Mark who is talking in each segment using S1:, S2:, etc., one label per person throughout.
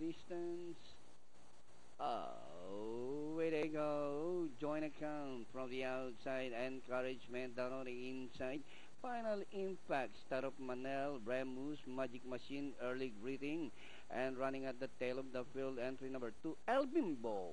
S1: distance. Oh, way they go. Joint account from the outside. Encouragement down on the inside. Final impact. Start of Manel, Remus, Magic Machine, early greeting. And running at the tail of the field, entry number 2, El Bimbo.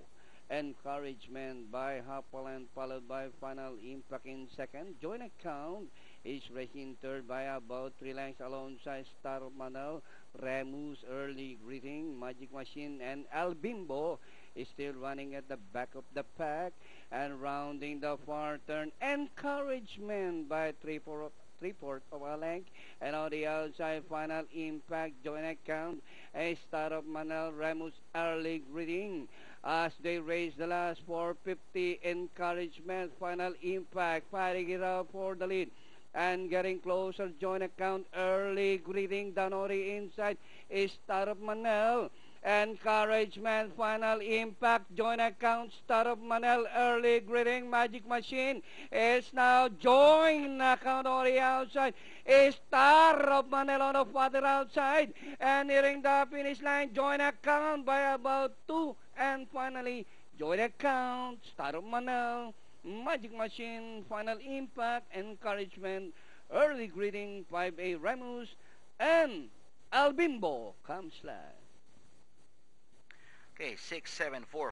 S1: Encouragement by Hapaland, followed by Final Impact in second. Joint account is racing third by about 3 lengths alongside Star of Manel, Remus, early greeting, Magic Machine, and El Bimbo is still running at the back of the pack. And rounding the far turn, Encouragement by three-fourths of a length. And on the outside, Final Impact, joint account, a Star of Manel, Remus, early greeting. As they race the last 450, Encouragement, Final Impact, fighting it out for the lead. And getting closer, joint account, early greeting down on the inside is Star of Manel. Encouragement, Final Impact, joint account, Star of Manel, early greeting, Magic Machine is now joint account on the outside. A Star of Manel on the farther outside and nearing the finish line, joint account by about 2. And finally, joint account, Star of Manel, Magic Machine, Final Impact, Encouragement, early greeting, 5A Remus, and El Bimbo comes last.
S2: Okay, 6, 7, 4.